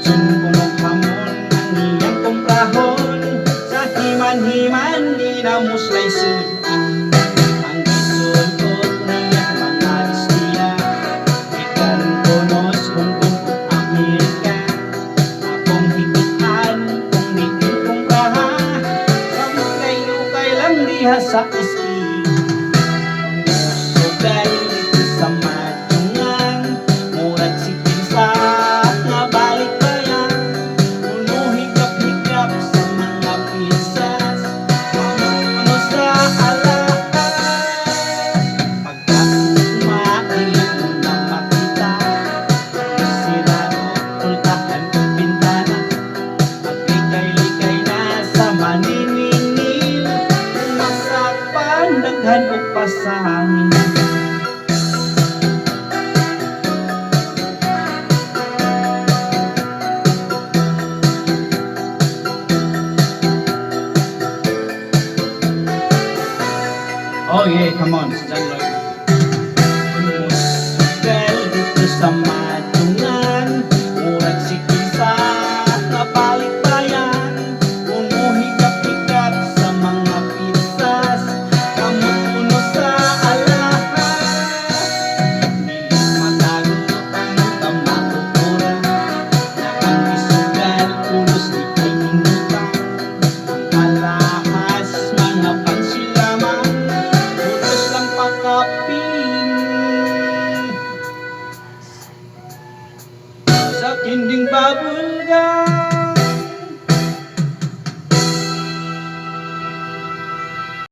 Sun kumughamon ang iyang komprahon, sa himan-himan di na muslay sud. Ang gisulot niya mga istorya, ikan konos Hongkong ug Amerika. Akong higutan kung di kompraha, sa ukay-ukay lang diha sa iski. Sugal dito sa madungan, murag si pinsa nga balikbayan. Puno higap-higap sa mga pisas, mamuno sa alakas. Pagka-ugma, dili mo na makita, sirado, pultahan o bintana. Maglikay-likay na sa maniningil, umasapan, daghan o pasangin. Oh yeah, come on, si John Lloyd. Umusgal dito sa madungan, murag si pinsa nga balikbayan. Puno higap-higap sa mga pisas, kamuno sa alahas. Dili matago ang kamatutura, na ang isugal ulos di kay minutan. Ang alahas mga pansilaman, ulos lang pakapin. Sa kinding babulga,